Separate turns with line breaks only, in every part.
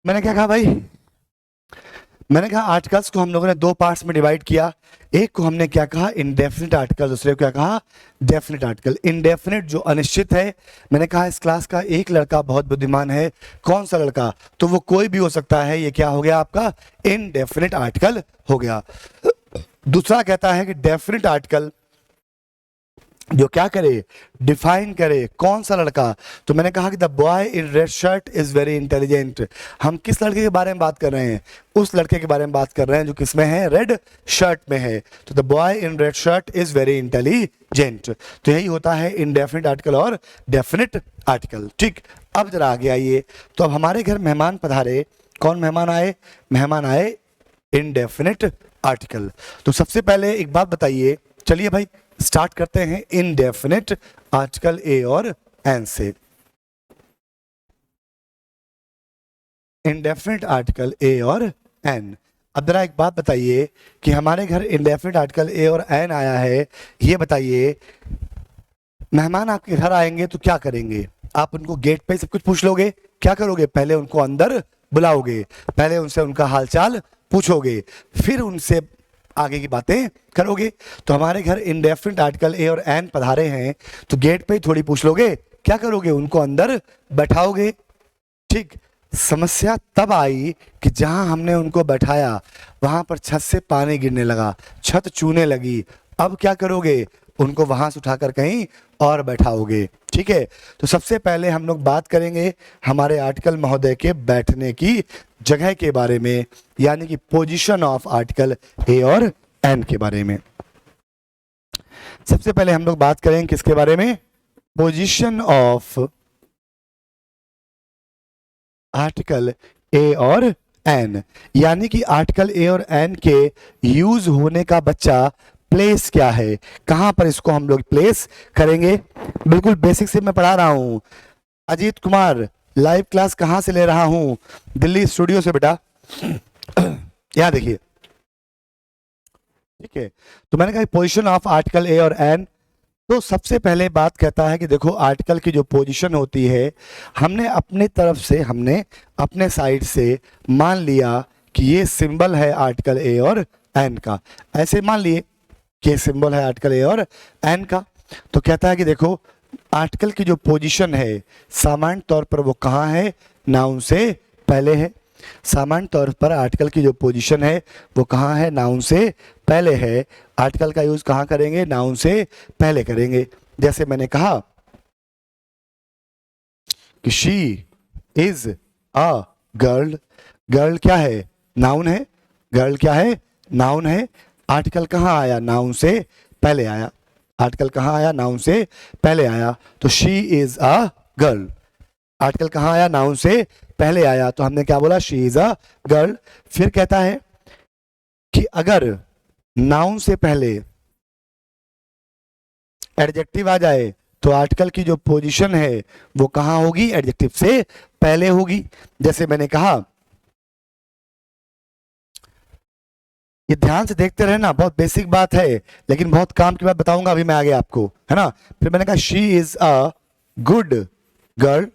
मैंने क्या कहा भाई? मैंने कहा आर्टिकल्स को हम लोगों ने दो पार्ट्स में डिवाइड किया। एक को हमने क्या कहा, इंडेफिनिट आर्टिकल, दूसरे को क्या कहा, डेफिनिट आर्टिकल। इंडेफिनिट जो अनिश्चित है, मैंने कहा इस क्लास का एक लड़का बहुत बुद्धिमान है। कौन सा लड़का? तो वो कोई भी हो सकता है। ये क्या हो गया आपका? इनडेफिनिट आर्टिकल हो गया। दूसरा कहता है कि डेफिनिट आर्टिकल जो क्या करे, डिफाइन करे कौन सा लड़का। तो मैंने कहा कि the boy in red shirt is very intelligent. हम किस लड़के के बारे में बात कर रहे हैं? उस लड़के के बारे में बात कर रहे हैं जो किसमें है, रेड शर्ट में है। तो the boy in red shirt is very intelligent. तो यही होता है इनडेफिनिट आर्टिकल और डेफिनिट आर्टिकल। ठीक, अब जरा आगे आइए। तो अब हमारे घर मेहमान पधारे। कौन मेहमान आए? मेहमान आए इनडेफिनिट आर्टिकल। तो सबसे पहले एक बात बताइए, चलिए भाई स्टार्ट करते हैं इनडेफिनिट आर्टिकल ए और एन से। इनडेफिनिट आर्टिकल ए और एन। अब जरा एक बात बताइए कि हमारे घर इनडेफिनिट आर्टिकल ए और एन आया है। ये बताइए, मेहमान आपके घर आएंगे तो क्या करेंगे? आप उनको गेट पे सब कुछ पूछ लोगे? क्या करोगे? पहले उनको अंदर बुलाओगे, पहले उनसे उनका हालचाल पूछोगे, फिर उनसे आगे की बातें करोगे। तो हमारे घर इंडेफिनिट आर्टिकल ए और एन पधारे हैं, तो गेट पे ही थोड़ी पूछ लोगे, क्या करोगे? उनको अंदर बैठाओगे। ठीक, समस्या तब आई कि जहां हमने उनको बैठाया वहां पर छत से पानी गिरने लगा, छत चूने लगी। अब क्या करोगे? उनको वहां से उठाकर कहीं और बैठाओगे। ठीक है, तो सबसे पहले हम लोग बात करेंगे हमारे आर्टिकल महोदय के बैठने की जगह के बारे में, यानी कि पोजीशन ऑफ आर्टिकल ए और एन के बारे में। सबसे पहले हम लोग बात करेंगे किसके बारे में? पोजीशन ऑफ आर्टिकल ए और एन, यानी कि आर्टिकल ए और एन के यूज होने का बच्चा प्लेस क्या है, कहां पर इसको हम लोग प्लेस करेंगे। बिल्कुल बेसिक से मैं पढ़ा रहा हूं। अजीत कुमार लाइव क्लास कहां से ले रहा हूं? दिल्ली स्टूडियो से बेटा। यहां देखिए। ठीक है, तो मैंने कहा पोजीशन ऑफ आर्टिकल ए और एन। तो सबसे पहले बात कहता है कि देखो आर्टिकल की जो पोजीशन होती है, हमने अपने तरफ से, हमने अपने साइड से मान लिया कि ये सिंबल है आर्टिकल ए और एन का। ऐसे मान लिए कि सिंबल है आर्टिकल ए और एन का। तो कहता है कि देखो आर्टिकल की जो पोजीशन है सामान्य तौर पर वो कहाँ है? नाउन से पहले है। सामान्य तौर पर आर्टिकल की जो पोजीशन है वो कहाँ है? नाउन से पहले है। आर्टिकल का यूज कहाँ करेंगे? नाउन से पहले करेंगे। जैसे मैंने कहा कि she is a girl. Girl क्या है? नाउन है। गर्ल क्या है? नाउन है। आर्टिकल कहाँ आया? नाउन से पहले आया। आर्टिकल कहाँ आया? नाउन से पहले आया। तो she is a girl. Article कहाँ आया? नाउन से पहले आया। तो हमने क्या बोला? She is a girl. फिर कहता है कि अगर नाउन से पहले एडजेक्टिव आ जाए तो आर्टिकल की जो पोजीशन है वो कहाँ होगी? एडजेक्टिव से पहले होगी। जैसे मैंने कहा, ये ध्यान से देखते रहना, बहुत बेसिक बात है लेकिन बहुत काम की बात बताऊंगा अभी मैं आगे आपको, है ना। फिर मैंने कहा she is a good girl.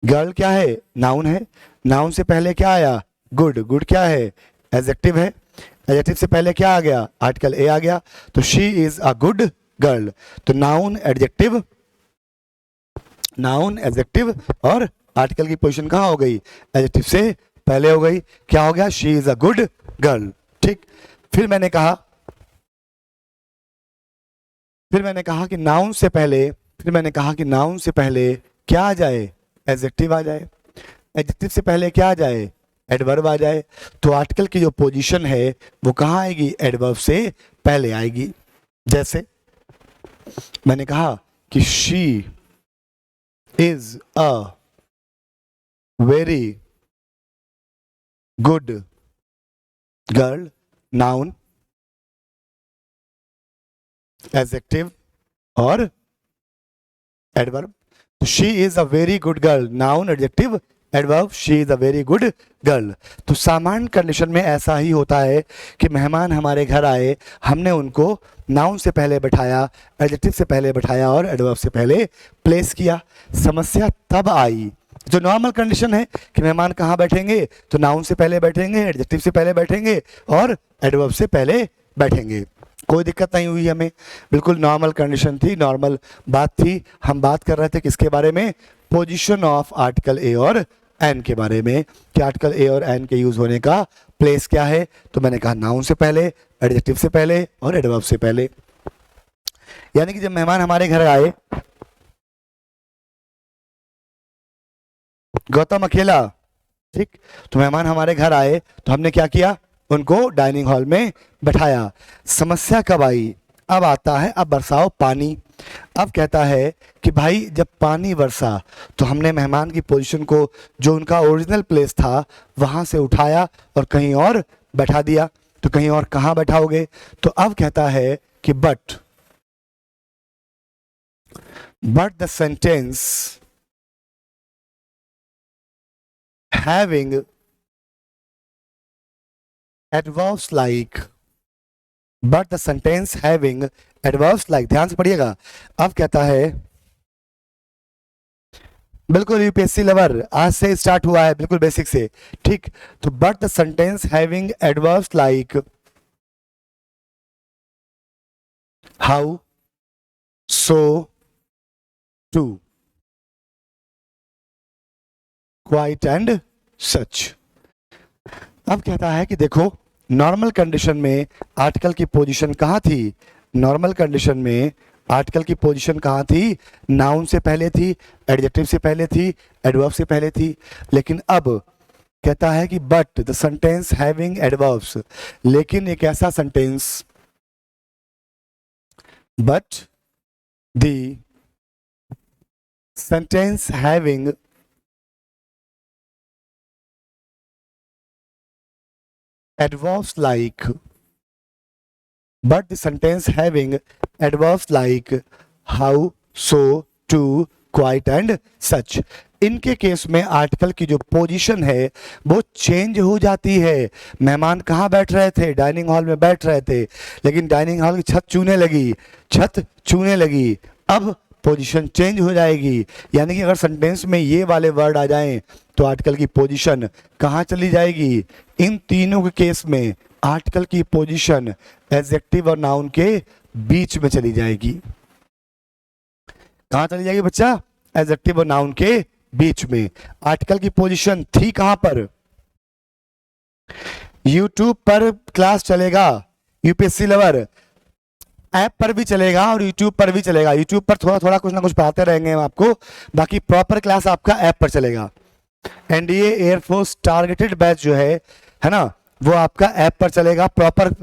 Girl क्या है? नाउन है। नाउन से पहले क्या आया? गुड। गुड क्या है? एडजेक्टिव है। एडजेक्टिव से पहले क्या आ गया? आर्टिकल ए आ गया। तो she is a good girl. तो नाउन एडजेक्टिव, नाउन एडजेक्टिव और आर्टिकल की पोजीशन कहाँ हो गई? एडजेक्टिव से पहले हो गई। क्या हो गया? She is a good girl. ठीक, फिर मैंने कहा, कि नाउन से पहले, नाउन से पहले क्या आ जाए? एडजेक्टिव आ जाए। एडजेक्टिव से पहले क्या आ जाए? एडवर्ब आ जाए। तो आर्टिकल की जो पोजीशन है वो कहाँ आएगी? एडवर्ब से पहले आएगी। जैसे मैंने कहा कि she is a very good girl. Noun adjective और एडवर्ब। तो she is a very good girl. Noun adjective adverb. She is a very good girl. तो सामान्य कंडीशन में ऐसा ही होता है कि मेहमान हमारे घर आए, हमने उनको नाउन से पहले बैठाया, एडजेक्टिव से पहले बैठाया और एडवर्ब से पहले प्लेस किया। समस्या तब आई जो नॉर्मल कंडीशन है कि मेहमान कहाँ बैठेंगे, तो नाउन से पहले बैठेंगे, एडजेक्टिव से पहले बैठेंगे और एडवर्ब से पहले बैठेंगे। कोई दिक्कत नहीं हुई हमें, बिल्कुल नॉर्मल कंडीशन थी, नॉर्मल बात थी। हम बात कर रहे थे किसके बारे में, पोजीशन ऑफ आर्टिकल ए और एन के बारे में, कि आर्टिकल ए और एन के यूज होने का प्लेस क्या है। तो मैंने कहा नाउन से पहले, एडजेक्टिव से पहले और एडवर्ब से पहले। यानी कि जब मेहमान हमारे घर आए, गौतम अकेला, ठीक, तो मेहमान हमारे घर आए तो हमने क्या किया, उनको डाइनिंग हॉल में बैठाया। समस्या कब आई, अब आता है, अब बरसाओ पानी। अब कहता है कि भाई जब पानी बरसा तो हमने मेहमान की पोजीशन को, जो उनका ओरिजिनल प्लेस था, वहां से उठाया और कहीं और बैठा दिया। तो कहीं और कहाँ बैठाओगे, तो अब कहता है कि but the sentence having adverbs like, but the sentence having adverbs like, ध्यान से पढ़िएगा। अब कहता है, बिल्कुल यूपीएससी लवर आज से स्टार्ट हुआ है, बिल्कुल बेसिक से, ठीक। तो but the sentence having adverbs like how, so, too, quite and such. अब कहता है कि देखो, नॉर्मल कंडीशन में आर्टिकल की पोजीशन कहाँ थी, नॉर्मल कंडीशन में आर्टिकल की पोजीशन कहाँ थी, नाउन से पहले थी, एडजेक्टिव से पहले थी, एडवर्ब से पहले थी। लेकिन अब कहता है कि but the sentence having adverbs, लेकिन एक ऐसा sentence, but the sentence having adverbs like, but the sentence having adverbs like how, so, to, quite and such, इनके केस में आर्टिकल की जो पोजीशन है वो चेंज हो जाती है। मेहमान कहाँ बैठ रहे थे, डाइनिंग हॉल में बैठ रहे थे, लेकिन डाइनिंग हॉल की छत चूने लगी, छत चूने लगी, अब पोजीशन चेंज हो जाएगी। यानी कि अगर सेंटेंस में ये वाले वर्ड आ जाएं तो आर्टिकल की पोजीशन कहाँ चली जाएगी, इन तीनों के केस में आर्टिकल की पोजीशन एडजेक्टिव और नाउन के बीच में चली जाएगी। कहाँ चली जाएगी बच्चा, एडजेक्टिव और नाउन के बीच में। आर्टिकल की पोजीशन थी कहाँ पर, यूट्यूब पर क्लास चलेगा, यूपीएससी लवर ऐप पर भी चलेगा और यूट्यूब पर भी चलेगा। यूट्यूब पर थोड़ा थोड़ा कुछ ना कुछ पढ़ाते रहेंगे हम आपको, बाकी प्रॉपर क्लास आपका ऐप पर चलेगा। एनडीए एयरफोर्स टारगेटेड बैच जो है ना, वो आपका ऐप पर चलेगा प्रॉपर,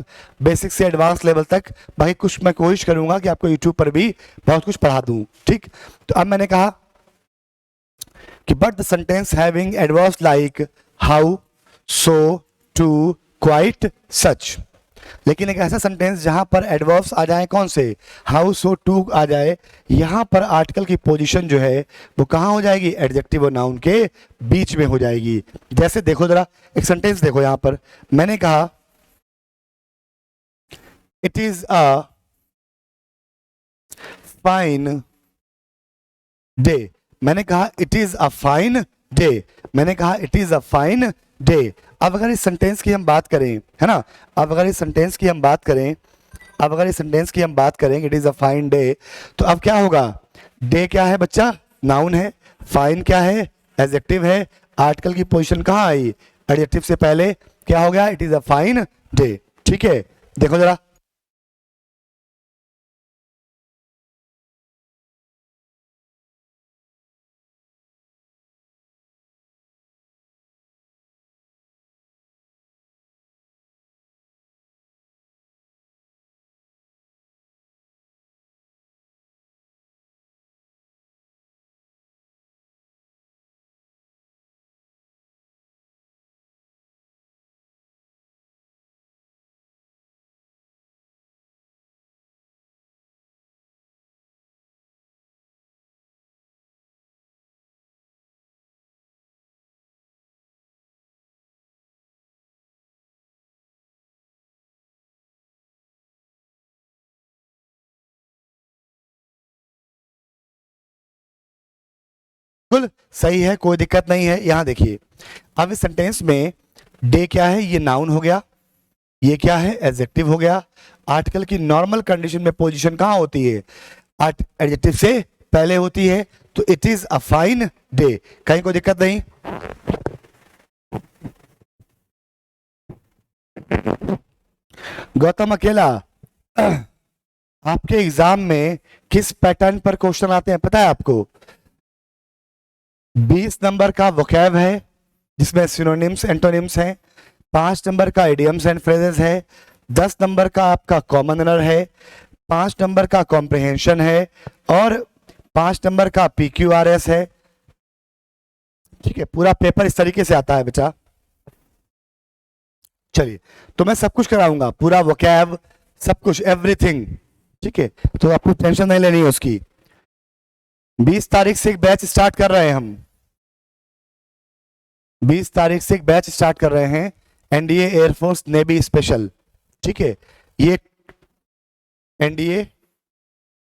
बेसिक से एडवांस लेवल तक। बाकी कुछ मैं कोशिश करूंगा कि आपको यूट्यूब पर भी बहुत कुछ पढ़ा दूं, ठीक। तो अब मैंने कहा कि but the sentence having adverbs like how, so, too, quite, such, लेकिन एक ऐसा सेंटेंस जहां पर एडवर्ब्स आ जाए, कौन से, हाउ, सो, टू आ जाए, यहां पर आर्टिकल की पोजीशन जो है वो कहां हो जाएगी, एडजेक्टिव और नाउन के बीच में हो जाएगी। जैसे देखो जरा एक सेंटेंस देखो, यहां पर मैंने कहा it is a fine day, मैंने कहा it is a fine day, मैंने कहा it is a fine day. अब अगर इस सेंटेंस की हम बात करें, है ना, अब अगर इस सेंटेंस की हम बात करें, अब अगर इस सेंटेंस की हम बात करें it is a fine day, तो अब क्या होगा, डे क्या है बच्चा, नाउन है, फाइन क्या है, एडजेक्टिव है, आर्टिकल की पोजीशन कहाँ आई, एडजेक्टिव से पहले, क्या हो गया, it is a fine day, ठीक है। देखो जरा बिल्कुल सही है, कोई दिक्कत नहीं है। यहां देखिए, अब इस सेंटेंस में डे क्या है, ये नाउन हो गया, ये क्या है, एडजेक्टिव हो गया। आर्टिकल की नॉर्मल कंडीशन में पोजीशन कहां होती है, एडजेक्टिव से पहले होती है, तो it is a fine day, कहीं कोई दिक्कत नहीं। गौतम अकेला, आपके एग्जाम में किस पैटर्न पर क्वेश्चन आते हैं पता है आपको? 20 नंबर का वोकैब है जिसमें सिनोनिम्स एंटोनिम्स हैं, 5 नंबर का इडियम्स एंड फ्रेजेस है, 10 नंबर का आपका कॉमन एरर है, 5 नंबर का कॉम्प्रिहेंशन है, और 5 नंबर का PQRS है। ठीक है, पूरा पेपर इस तरीके से आता है बेटा। चलिए, तो मैं सब कुछ कराऊंगा, पूरा वोकैब, सब कुछ, एवरीथिंग। ठीक है, तो आपको टेंशन नहीं लेनी है उसकी। 20 तारीख से एक बैच स्टार्ट कर रहे हैं हम, 20 तारीख से एक बैच स्टार्ट कर रहे हैं, एनडीए एयरफोर्स नेवी स्पेशल। ठीक है, ये NDA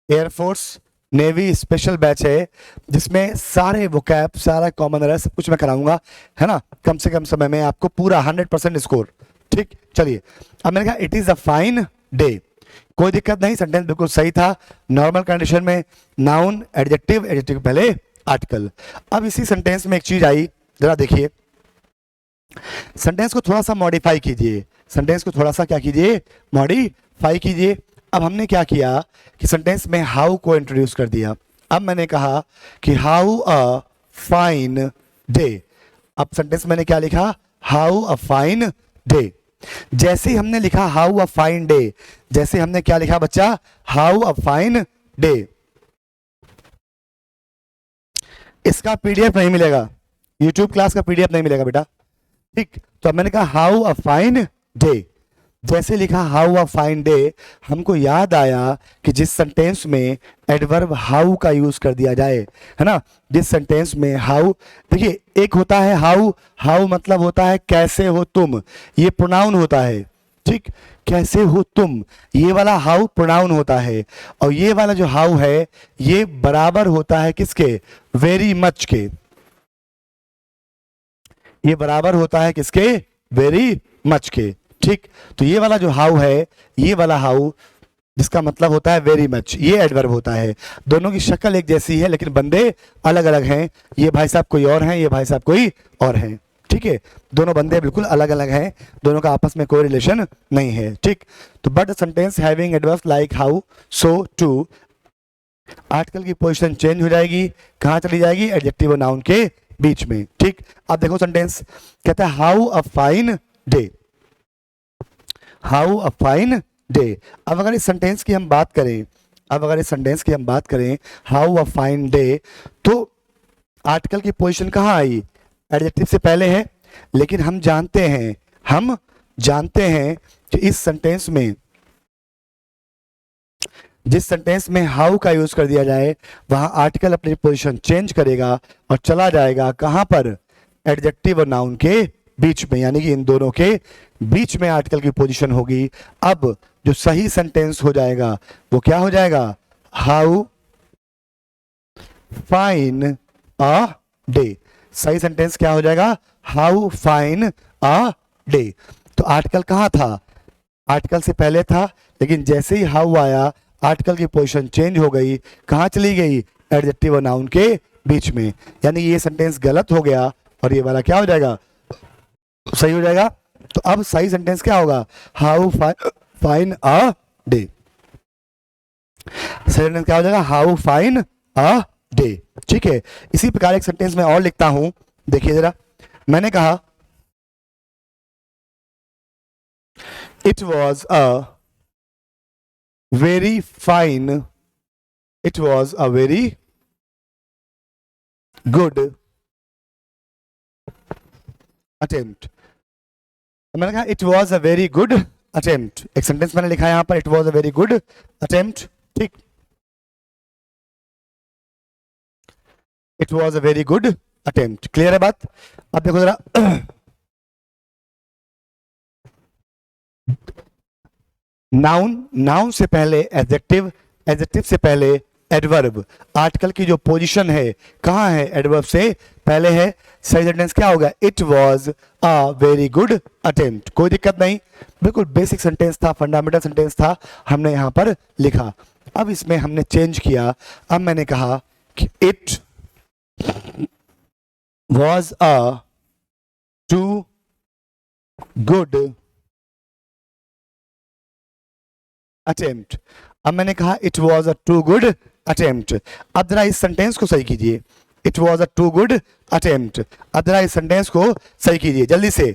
air force navy special batch है जिसमें सारे वोकैब, सारा कॉमन एरर, सब कुछ मैं कराऊंगा, है ना, कम से कम समय में आपको पूरा 100% स्कोर। ठीक, चलिए, अब मैंने कहा it is a fine day, कोई दिक्कत नहीं, सेंटेंस बिल्कुल सही था, नॉर्मल कंडीशन में नाउन, एडजेक्टिव, एडजेक्टिव पहले आर्टिकल। अब इसी सेंटेंस में एक चीज आई, जरा देखिए, सेंटेंस को थोड़ा सा मॉडिफाई कीजिए, सेंटेंस को थोड़ा सा क्या कीजिए, मॉडिफाई कीजिए। अब हमने क्या किया कि सेंटेंस में हाउ को इंट्रोड्यूस कर दिया। अब मैंने कहा कि हाउ अ फाइन डे, अब सेंटेंस मैंने क्या लिखा, हाउ अ फाइन डे। जैसे ही हमने लिखा हाउ अ फाइन डे, जैसे हमने क्या लिखा बच्चा, हाउ अ फाइन डे, इसका पीडीएफ नहीं मिलेगा, यूट्यूब क्लास का पीडीएफ नहीं मिलेगा बेटा। ठीक, तो अब मैंने कहा हाउ अ फाइन डे, जैसे लिखा हाउ अ फाइन डे, हमको याद आया कि जिस सेंटेंस में एडवर्ब हाउ का यूज कर दिया जाए, है ना, जिस सेंटेंस में हाउ, देखिए एक होता है हाउ, हाउ मतलब होता है कैसे हो तुम, ये प्रोनाउन होता है। ठीक, कैसे हो तुम, ये वाला हाउ प्रोनाउन होता है, और ये वाला जो हाउ है ये बराबर होता है किसके, वेरी मच के, ये बराबर होता है किसके, वेरी मच के। ठीक, तो ये वाला जो हाउ है, ये वाला हाउ जिसका मतलब होता है वेरी मच, ये एडवर्ब होता है। दोनों की शक्ल एक जैसी है लेकिन बंदे अलग अलग हैं, ये भाई साहब कोई और हैं, ये भाई साहब कोई और हैं। ठीक है, दोनों बंदे बिल्कुल अलग अलग हैं, दोनों का आपस में कोई रिलेशन नहीं है। ठीक, तो but sentence having adverb like how, so, too, article की पोजीशन चेंज हो जाएगी, कहां चली जाएगी, एडजेक्टिव और नाउन के बीच में। ठीक, अब देखो सेंटेंस कहता है how a fine day, how a fine day. अब अगर इस सेंटेंस की हम बात करें, अब अगर इस सेंटेंस की हम बात करें हाउ अ फाइन डे, तो आर्टिकल की पोजीशन कहां आई, एडजेक्टिव से पहले है, लेकिन हम जानते हैं, हम जानते हैं कि इस सेंटेंस में, जिस सेंटेंस में हाउ का यूज कर दिया जाए वहां आर्टिकल अपनी पोजीशन चेंज करेगा और चला जाएगा कहां पर, एडजेक्टिव और नाउन के बीच में, यानी कि इन दोनों के बीच में आर्टिकल की पोजीशन होगी। अब जो सही सेंटेंस हो जाएगा वो क्या हो जाएगा, हाउ फाइन अ डे, सही सेंटेंस क्या हो जाएगा, हाउ फाइन अ डे। तो आर्टिकल कहां था, आर्टिकल से पहले था, लेकिन जैसे ही हाउ आया आर्टिकल की पोजीशन चेंज हो गई, कहां चली गई, एडजेक्टिव और नाउन के बीच में, यानी ये सेंटेंस गलत हो गया और ये वाला क्या हो जाएगा, सही हो जाएगा। तो अब सही सेंटेंस क्या होगा, हाउ फाइन अ डे, सही सेंटेंस क्या हो जाएगा, हाउ फाइन अ डे। ठीक है, इसी प्रकार एक सेंटेंस में और लिखता हूं, देखिए जरा, मैंने कहा it was a very fine, it was a very good attempt, मैंने कहा it was a very good attempt, एक सेंटेंस मैंने लिखा है यहां पर, it was a very good attempt. ठीक, it was a very good attempt, clear है बात। अब देखो जरा, नाउन, नाउन से पहले एडजेक्टिव, एडजेक्टिव से पहले एडवर्ब। आर्टिकल की जो पोजीशन है कहाँ है, एडवर्ब से पहले है। सही सेंटेंस क्या होगा, it was a very good attempt. कोई दिक्कत नहीं, बिल्कुल बेसिक सेंटेंस था, फंडामेंटल सेंटेंस था, हमने यहां पर लिखा। अब इसमें हमने चेंज किया, अब मैंने कहा कि it was a too good attempt. अब मैंने कहा it was a too good attempt. अब जरा इस सेंटेंस को सही कीजिए, it was a too good attempt. अब जरा इस सेंटेंस को सही कीजिए जल्दी से।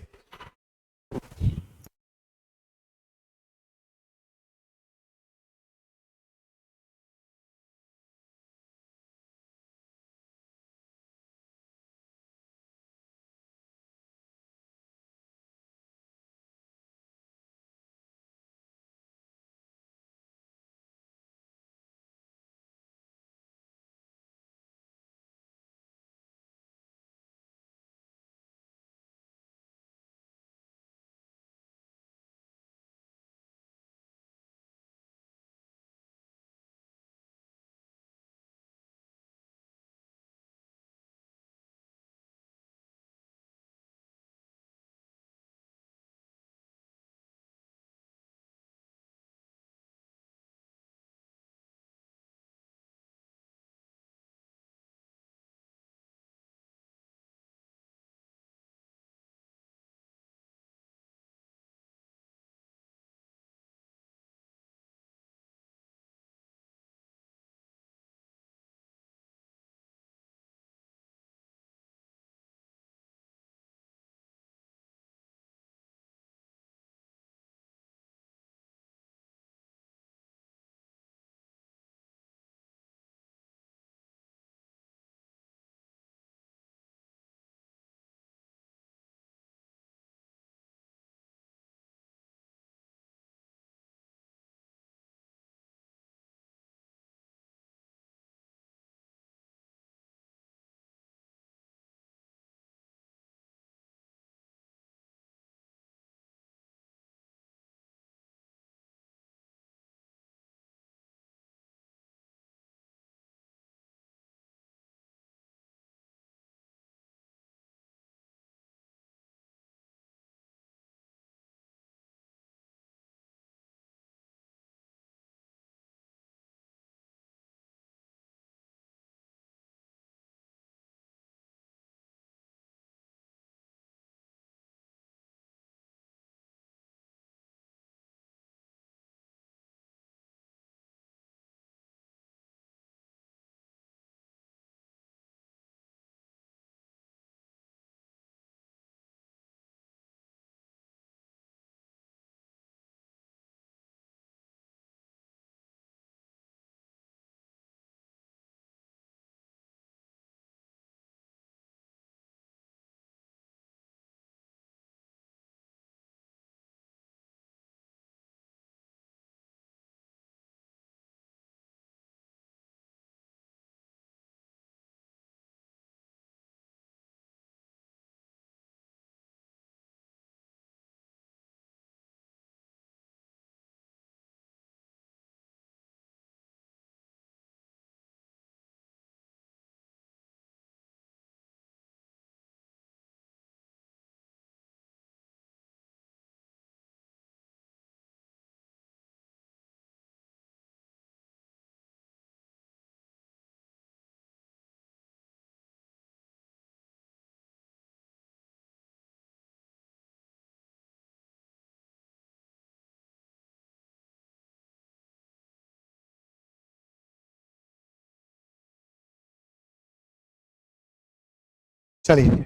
चलिए,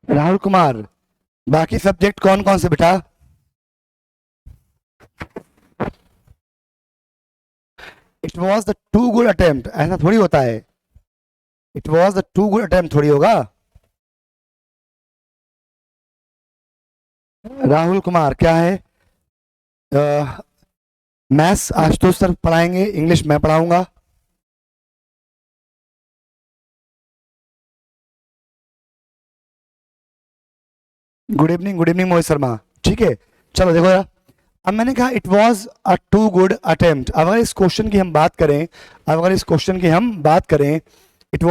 राहुल कुमार, बाकी सब्जेक्ट कौन कौन से बेटा? It was the too good attempt, ऐसा थोड़ी होता है, it was the too good attempt थोड़ी होगा। राहुल कुमार क्या है, मैथ्स आशुतोष सर पढ़ाएंगे, इंग्लिश मैं पढ़ाऊंगा। Good evening Mohit Sharma. ठीक है, चलो देखो जरा। अब मैंने कहा it was a too good attempt. अब अगर इस क्वेश्चन की हम बात करें, it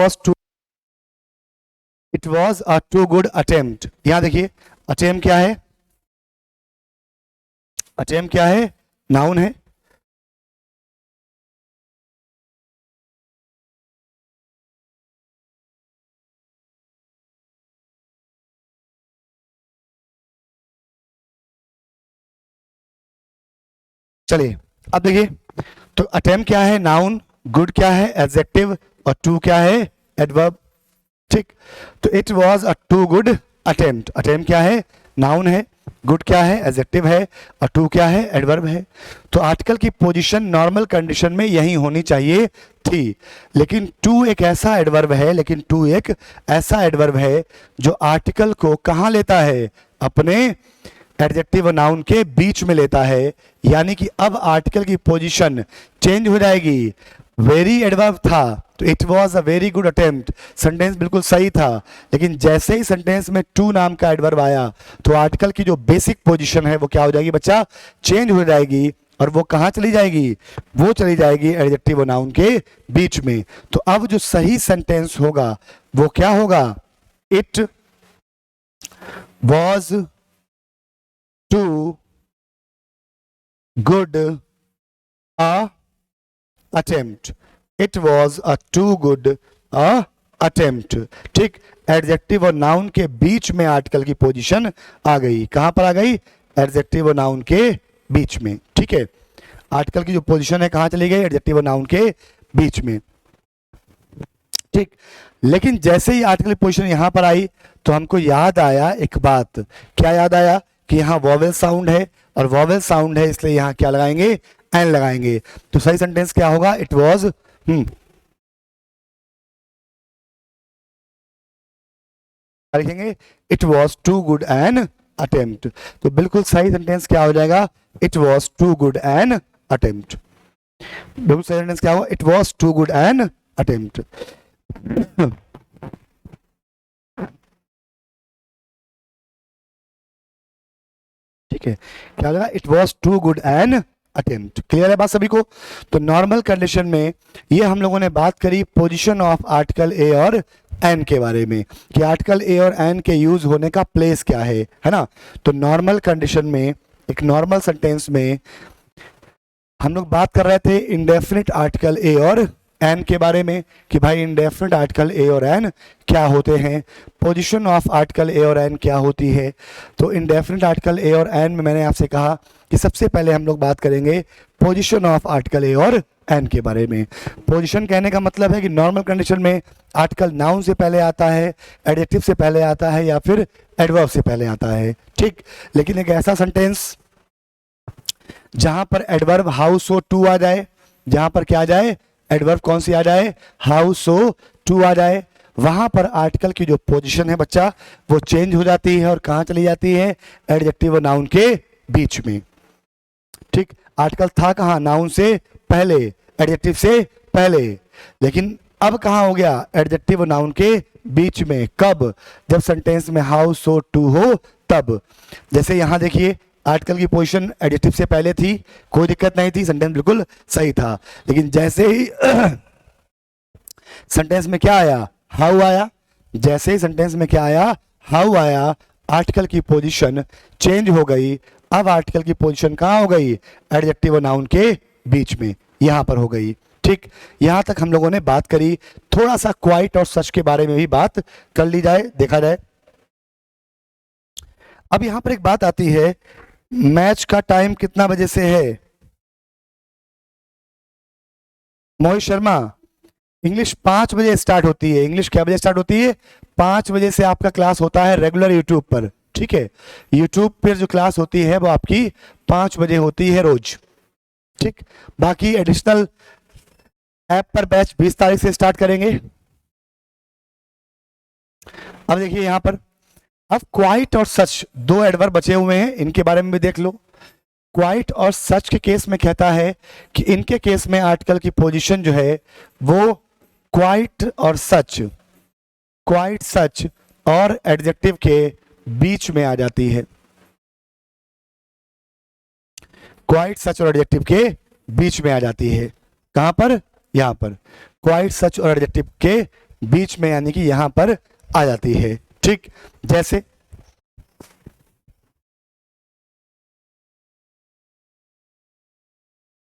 was a too good attempt. यहां देखिए अटेम्प्ट क्या है, नाउन है। चलिए अब देखिए, तो अटेम्प्ट क्या है, नाउन, गुड क्या है, एडजेक्टिव, और टू क्या है, एडवर्ब। ठीक, तो it was a too good attempt. Attempt क्या है, नाउन है, गुड क्या है, एडजेक्टिव है, और टू क्या है, एडवर्ब है। तो आर्टिकल की पोजीशन नॉर्मल कंडीशन में यही होनी चाहिए थी, लेकिन टू एक ऐसा एडवर्ब है जो आर्टिकल को कहाँ लेता है, अपने एडजेक्टिव और नाउन के बीच में लेता है। यानी कि अब आर्टिकल की पोजीशन चेंज हो जाएगी। वेरी एडवर्ब था तो it was a very good attempt, sentence बिल्कुल सही था, लेकिन जैसे ही सेंटेंस में टू नाम का एडवर्ब आया तो आर्टिकल की जो बेसिक पोजीशन है वो क्या हो जाएगी बच्चा, चेंज हो जाएगी। और वो कहाँ चली जाएगी, वो चली जाएगी एडजेक्टिव और नाउन के बीच में। तो अब जो सही सेंटेंस होगा वो क्या होगा, it was too good a attempt. It was a too good a attempt. ठीक, एडजेक्टिव और नाउन के बीच में आर्टिकल की पोजीशन आ गई। कहां पर आ गई, एडजेक्टिव और नाउन के बीच में। ठीक है, आर्टिकल की जो पोजीशन है कहां चली गई, एडजेक्टिव और नाउन के बीच में। ठीक, लेकिन जैसे ही आर्टिकल की पोजीशन यहां पर आई तो हमको याद आया एक बात। क्या याद आया, कि यहाँ वॉवेल साउंड है, और वॉवेल साउंड है इसलिए यहाँ क्या लगाएंगे, एन लगाएंगे। तो सही सेंटेंस क्या होगा, इट वॉज लिखेंगे, it was too good an attempt. तो बिल्कुल सही सेंटेंस क्या हो जाएगा, it was too good an attempt. बिल्कुल सही सेंटेंस क्या होगा, it was too good an attempt. ठीक है, क्या होगा, it was too good an attempt. Clear है बात सभी को। तो नॉर्मल कंडीशन में ये हम लोगों ने बात करी पोजीशन ऑफ आर्टिकल ए और एन के बारे में, कि आर्टिकल ए और एन के यूज होने का प्लेस क्या है ना। तो नॉर्मल कंडीशन में, एक नॉर्मल सेंटेंस में हम लोग बात कर रहे थे इंडेफिनिट आर्टिकल ए और एन के बारे में, कि भाई इंडेफिनिट आर्टिकल ए और एन क्या होते हैं, पोजीशन ऑफ आर्टिकल ए और एन क्या होती है। तो इंडेफिनिट आर्टिकल ए और एन में मैंने आपसे कहा कि सबसे पहले हम लोग बात करेंगे पोजीशन ऑफ आर्टिकल ए और एन के बारे में। पोजीशन कहने का मतलब है कि नॉर्मल कंडीशन में आर्टिकल नाउन से पहले आता है, एडजेक्टिव से पहले आता है, या फिर एडवर्ब से पहले आता है। ठीक, लेकिन एक ऐसा सेंटेंस जहां पर एडवर्ब हाउ सो टू आ जाए, जहां पर क्या आ जाए, एडवर्ब कौन सी आ जाए, हाउ सो टू आ जाए, वहां पर आर्टिकल की जो पोजीशन है बच्चा वो चेंज हो जाती है और कहां चली जाती है, एडजेक्टिव और नाउन के बीच में। ठीक, आर्टिकल था कहां, नाउन से पहले, एडजेक्टिव से पहले, लेकिन अब कहां हो गया, एडजेक्टिव और नाउन के बीच में। कब, जब सेंटेंस में हाउ सो टू हो तब। जैसे यहां देखिए आर्टिकल की पोजीशन एडजेक्टिव से पहले थी, कोई दिक्कत नहीं थी, सेंटेंस बिल्कुल सही था, लेकिन जैसे ही सेंटेंस में क्या आया, हाउ आया, जैसे ही सेंटेंस में क्या आया, हाउ आया, आर्टिकल की पोजीशन चेंज हो गई। अब आर्टिकल की पोजीशन कहां हो गई, एडजेक्टिव और नाउन के बीच में, यहां पर हो गई। ठीक, यहां तक हम लोगों ने बात करी। थोड़ा सा क्वाइट और सच के बारे में भी बात कर ली जाए, देखा जाए। अब यहां पर एक बात आती है, मैच का टाइम कितना बजे से है, मोहित शर्मा, इंग्लिश 5 बजे स्टार्ट होती है। इंग्लिश क्या बजे स्टार्ट होती है, 5 बजे से आपका क्लास होता है रेगुलर यूट्यूब पर। ठीक है, यूट्यूब पर जो क्लास होती है वो आपकी 5 बजे होती है रोज। ठीक, बाकी एडिशनल ऐप पर बैच 20 तारीख से स्टार्ट करेंगे। अब देखिए यहां पर, अब क्वाइट और सच दो एडवर्ब बचे हुए हैं, इनके बारे में भी देख लो। क्वाइट और सच के केस में कहता है कि इनके केस में आर्टिकल की पोजीशन जो है वो क्वाइट सच और एडजेक्टिव के बीच में आ जाती है। क्वाइट सच और एडजेक्टिव के बीच में आ जाती है। कहां पर? यहां पर। क्वाइट सच और एडजेक्टिव के बीच में, यानी कि यहां पर आ जाती है। ठीक, जैसे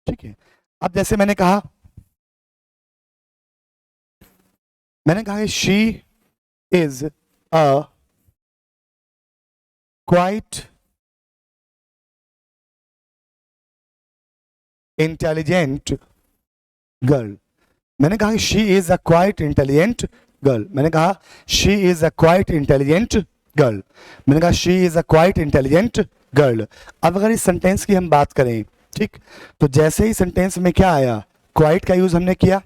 ठीक है। अब जैसे मैंने कहा कि she is a quite intelligent girl. मैंने कहा कि she is a quite intelligent girl. मैंने कहा she is a quite intelligent girl. मैंने कहा she is a quite intelligent girl. अब अगर इस सेंटेंस की हम बात करें, ठीक, तो जैसे ही सेंटेंस में क्या आया, क्वाइट का यूज हमने किया।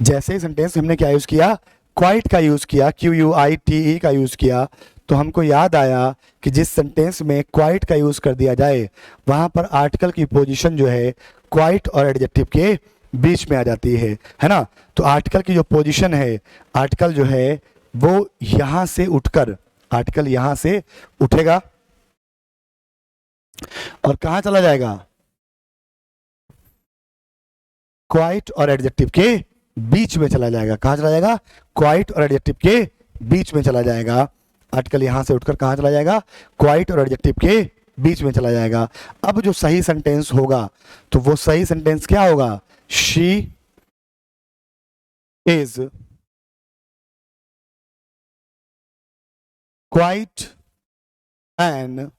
जैसे ही सेंटेंस हमने क्या यूज किया, क्वाइट का यूज किया, QUITE का यूज किया, तो हमको याद आया कि जिस सेंटेंस में क्वाइट का यूज कर दिया जाए वहां पर आर्टिकल की पोजीशन जो है क्वाइट और एडजेक्टिव के बीच में आ जाती है ना। तो आर्टिकल की जो पोजीशन है, आर्टिकल जो है वो यहां से उठकर, आर्टिकल यहां से उठेगा और कहां चला जाएगा? क्वाइट और एडजेक्टिव के बीच में चला जाएगा। कहां चला जाएगा? क्वाइट और एडजेक्टिव के बीच में चला जाएगा। आर्टिकल यहां से उठकर कहां चला जाएगा? क्वाइट और एडजेक्टिव के बीच में चला जाएगा। अब जो सही सेंटेंस होगा, तो वो सही सेंटेंस क्या होगा? She is quite an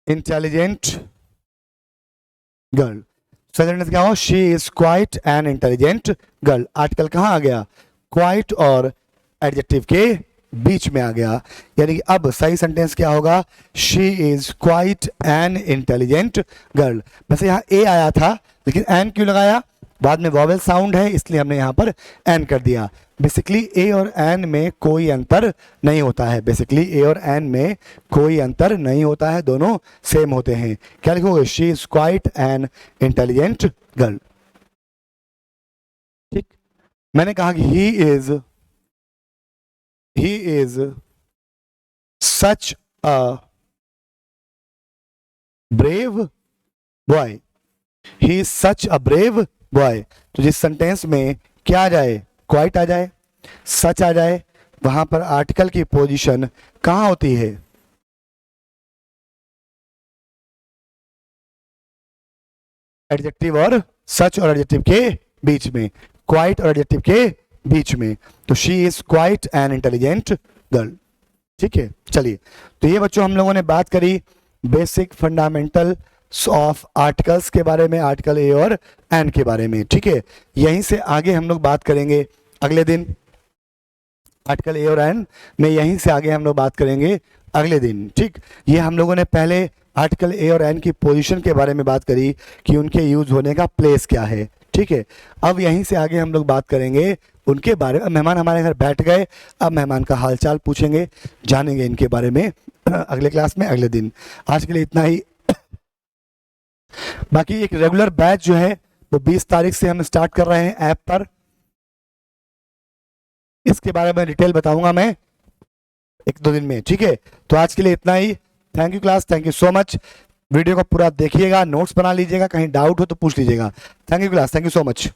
intelligent girl. Sentence क्या हो? She is quite an intelligent girl. Article कहां आ गया? क्वाइट और एडजेक्टिव के बीच में आ गया। यानी कि अब सही सेंटेंस क्या होगा? She is quite an intelligent girl. वैसे यहाँ ए आया था, लेकिन एन क्यों लगाया? बाद में वॉवेल साउंड है, इसलिए हमने यहाँ पर एन कर दिया। बेसिकली ए और एन में कोई अंतर नहीं होता है। बेसिकली ए और एन में कोई अंतर नहीं होता है, दोनों सेम होते हैं। क्या लिखोगे? She is quite an intelligent girl. ठीक, मैंने कहा कि he is such a brave boy. He is such a brave boy. तो जिस सेंटेंस में क्या आ जाए? क्वाइट आ जाए, सच आ जाए, वहां पर आर्टिकल की पोजीशन कहां होती है? एडजेक्टिव और सच और एडजेक्टिव के बीच में, क्वाइट और एडजेक्टिव के बीच में। तो she is quite an intelligent girl. ठीक है, चलिए, तो ये बच्चों हम लोगों ने बात करी बेसिक फंडामेंटल ऑफ आर्टिकल्स के बारे में, आर्टिकल ए और एन के बारे में। ठीक है, यहीं से आगे हम लोग बात करेंगे अगले दिन आर्टिकल ए और एन में, यहीं से आगे हम लोग बात करेंगे अगले दिन। ठीक, ये हम लोगों ने पहले आर्टिकल ए और एन की पोजीशन के बारे में बात करी कि उनके यूज होने का प्लेस क्या है। ठीक है, अब यहीं से आगे हम लोग बात करेंगे उनके बारे में। मेहमान हमारे घर बैठ गए, अब मेहमान का हालचाल पूछेंगे, जानेंगे इनके बारे में अगले क्लास में, अगले दिन। आज के लिए इतना ही। बाकी एक रेगुलर बैच जो है वो 20 तारीख से हम स्टार्ट कर रहे हैं ऐप पर। इसके बारे में डिटेल बताऊंगा मैं 1-2 दिन में। ठीक है, तो आज के लिए इतना ही। Thank you class, thank you so much. Video को पूरा देखिएगा, नोट्स बना लीजिएगा, कहीं डाउट हो तो पूछ लीजिएगा। Thank you class, thank you so much.